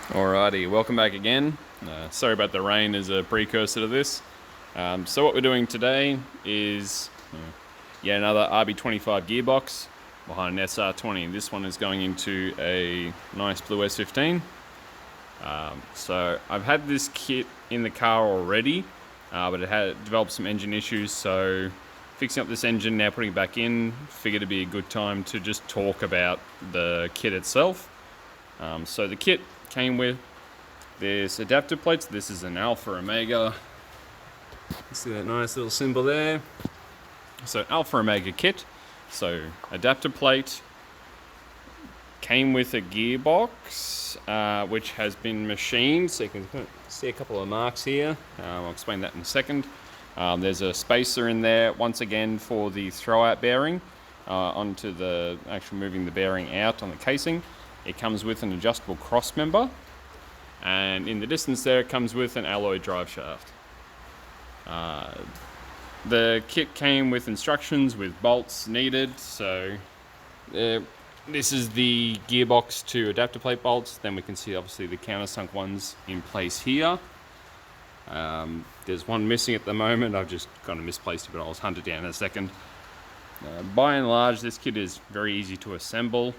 Alrighty, welcome back again. Sorry about the rain as a precursor to this. So what we're doing today is yet another RB25 gearbox behind an SR20. This one is going into a nice blue S15. So I've had this kit in the car already, but it had developed some engine issues, so fixing up this engine, now putting it back in, figured it'd be a good time to just talk about the kit itself. So the kit came with this adapter plates. This is an Alpha Omega. You see that nice little symbol there? So Alpha Omega kit. So adapter plate came with a gearbox, which has been machined. So you can see a couple of marks here. I'll explain that in a second. There's a spacer in there, once again, for the throwout bearing onto the actual moving the bearing out on the casing. It comes with an adjustable cross member, and in the distance there it comes with an alloy drive shaft. The kit came with instructions with bolts needed, so this is the gearbox to adapter plate bolts. Then we can see obviously the countersunk ones in place here. There's one missing at the moment. I've just kind of misplaced it, but I'll hunt it down in a second. By and large, this kit is very easy to assemble.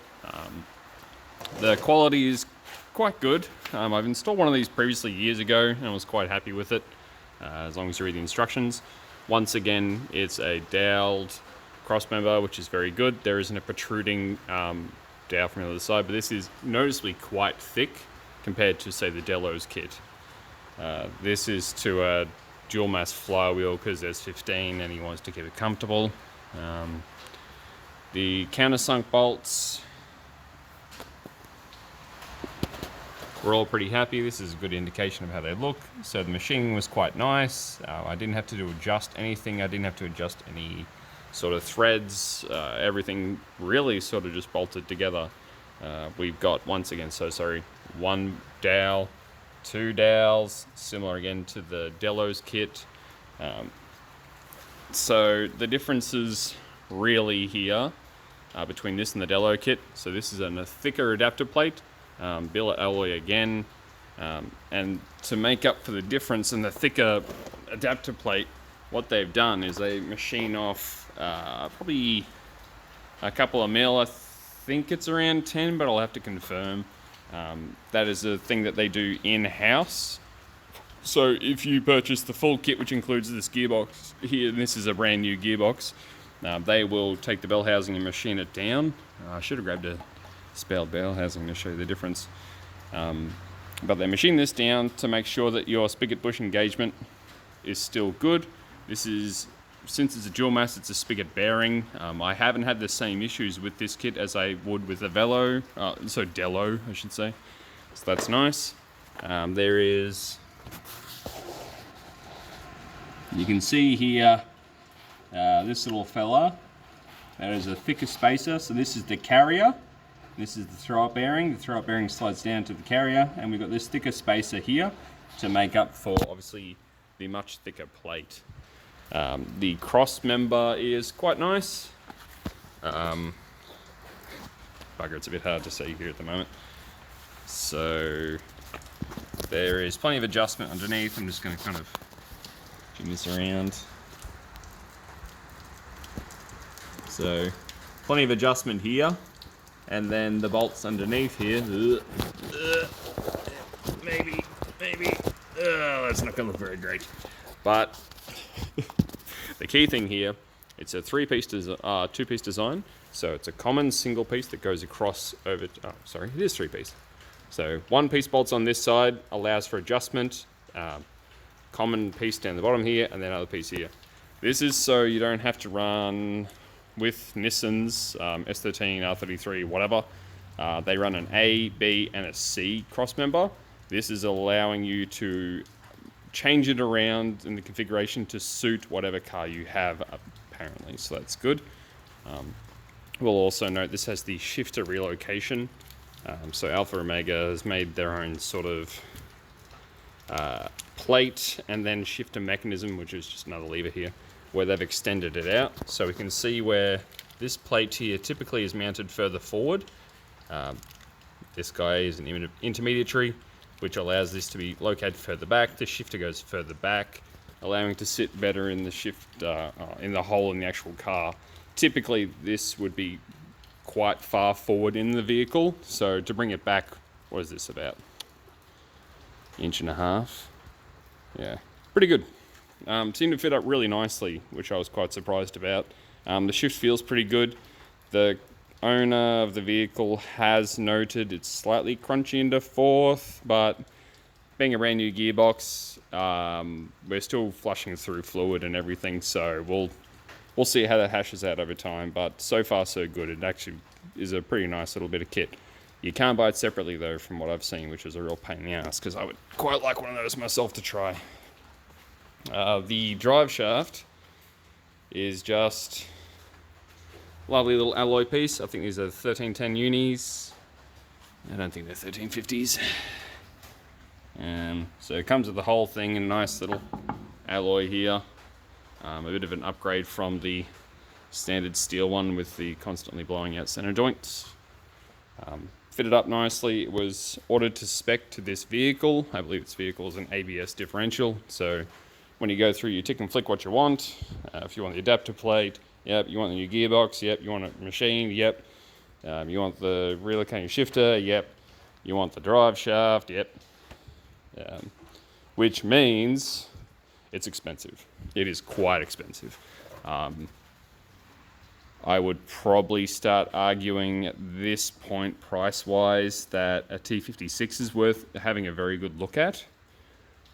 The quality is quite good. I've installed one of these previously years ago and I was quite happy with it, as long as you read the instructions. Once again, it's a doweled cross member, which is very good. There isn't a protruding dowel from the other side, but this is noticeably quite thick compared to, say, the Delos kit. This is to a dual mass flywheel because there's 15 and he wants to keep it comfortable. The countersunk bolts, we're all pretty happy. This is a good indication of how they look. So the machining was quite nice. I didn't have to adjust anything. I didn't have to adjust any sort of threads. Everything really sort of just bolted together. We've got, once again, one dowel, two dowels, similar again to the Delos kit. So the differences really here between this and the Delo kit. So this is a thicker adapter plate. Billet alloy again, and to make up for the difference in the thicker adapter plate, what they've done is they machine off probably a couple of mil. I think it's around 10, but I'll have to confirm. That is a thing that they do in-house. So if you purchase the full kit, which includes this gearbox here, and this is a brand new gearbox, they will take the bell housing and machine it down. I should have grabbed a spelled bell housing to show you the difference, but they machine this down to make sure that your spigot bush engagement is still good. This is, since it's a dual mass, it's a spigot bearing. I haven't had the same issues with this kit as I would with the Delo, I should say, so that's nice. There is, you can see here, this little fella, that is a thicker spacer. So this is the carrier. This is the throwout bearing. The throwout bearing slides down to the carrier, and we've got this thicker spacer here to make up for, obviously, the much thicker plate. The cross member is quite nice. Bugger, it's a bit hard to see here at the moment. So there is plenty of adjustment underneath. I'm just going to kind of jig this around. So plenty of adjustment here. And then the bolts underneath here. Maybe. That's not going to look very great. But the key thing here, it's a two-piece design. So it's a common single piece that goes across over. It is three-piece. So one piece bolts on this side, allows for adjustment. Common piece down the bottom here, and then another piece here. This is so you don't have to run with Nissan's S13, R33, whatever. They run an A, B, and a C cross member. This is allowing you to change it around in the configuration to suit whatever car you have, apparently, so that's good. We'll also note this has the shifter relocation. So Alpha Omega has made their own sort of plate and then shifter mechanism, which is just another lever here, where they've extended it out. So we can see where this plate here typically is mounted further forward. This guy is an intermediary. which allows this to be located further back. The shifter goes further back, allowing it to sit better in the in the hole in the actual car. Typically, this would be quite far forward in the vehicle, so to bring it back, what is this, about inch and a half? Yeah, pretty good. Seemed to fit up really nicely, which I was quite surprised about. The shift feels pretty good. The owner of the vehicle has noted it's slightly crunchy into fourth, but being a brand new gearbox, we're still flushing through fluid and everything, so we'll see how that hashes out over time, but so far so good. It actually is a pretty nice little bit of kit. You can't buy it separately though, from what I've seen, which is a real pain in the ass, because I would quite like one of those myself to try. The drive shaft is just a lovely little alloy piece. I think these are 1310 unis. I don't think they're 1350s. So it comes with the whole thing in a nice little alloy here. A bit of an upgrade from the standard steel one with the constantly blowing out center joints. Fitted up nicely. It was ordered to spec to this vehicle. I believe this vehicle is an ABS differential, so when you go through, you tick and flick what you want. If you want the adapter plate, yep. You want the new gearbox, yep. You want it machined, yep. You want the relocating shifter, yep. You want the drive shaft, yep. Which means it's expensive. It is quite expensive. I would probably start arguing at this point, price-wise, that a T56 is worth having a very good look at.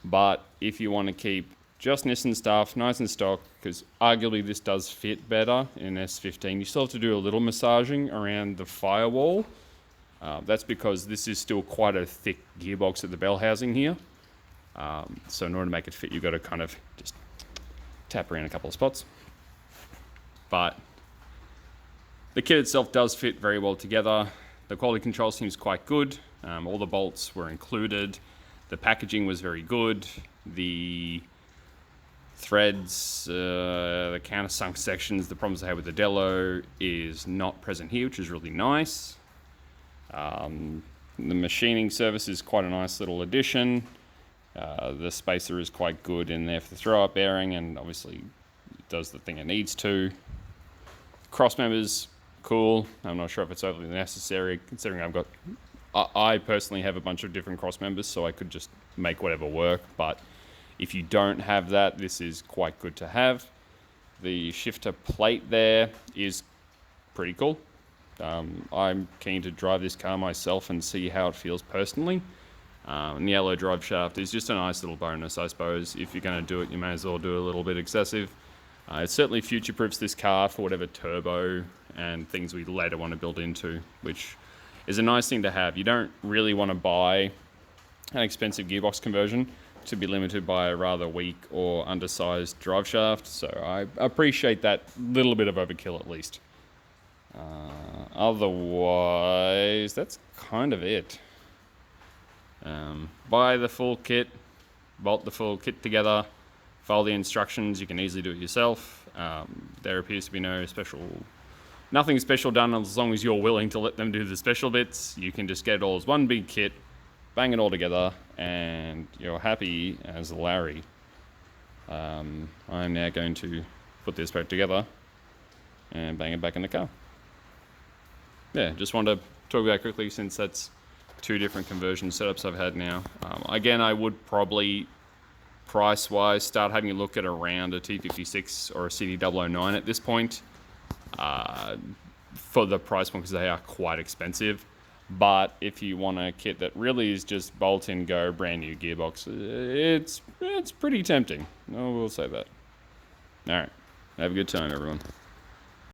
But if you want to keep just Nissan stuff, nice and stock, because arguably this does fit better in S15. You still have to do a little massaging around the firewall. That's because this is still quite a thick gearbox at the bell housing here. So in order to make it fit, you've got to kind of just tap around a couple of spots. But the kit itself does fit very well together. The quality control seems quite good. All the bolts were included. The packaging was very good. The threads, the countersunk sections, the problems I had with the Delo is not present here, which is really nice. The machining service is quite a nice little addition. The spacer is quite good in there for the throw-up bearing, and obviously it does the thing it needs to. Cross members, cool. I'm not sure if it's overly necessary, considering I personally have a bunch of different cross members, so I could just make whatever work, but if you don't have that, this is quite good to have. The shifter plate there is pretty cool. I'm keen to drive this car myself and see how it feels personally. And the yellow drive shaft is just a nice little bonus, I suppose. If you're going to do it, you may as well do a little bit excessive. It certainly future-proofs this car for whatever turbo and things we later want to build into, which is a nice thing to have. You don't really want to buy an expensive gearbox conversion to be limited by a rather weak or undersized drive shaft, so I appreciate that little bit of overkill at least. Otherwise, that's kind of it. Buy the full kit, bolt the full kit together, follow the instructions. You can easily do it yourself. There appears to be nothing special done as long as you're willing to let them do the special bits. You can just get it all as one big kit, bang it all together, and you're happy as Larry. I'm now going to put this back together and bang it back in the car. Yeah, just wanted to talk about quickly since that's two different conversion setups I've had now. Again, I would probably, price-wise, start having a look at around a T56 or a CD009 at this point for the price point, because they are quite expensive. But if you want a kit that really is just bolt in, go, brand new gearbox, it's pretty tempting. I will say that. All right, have a good time, everyone.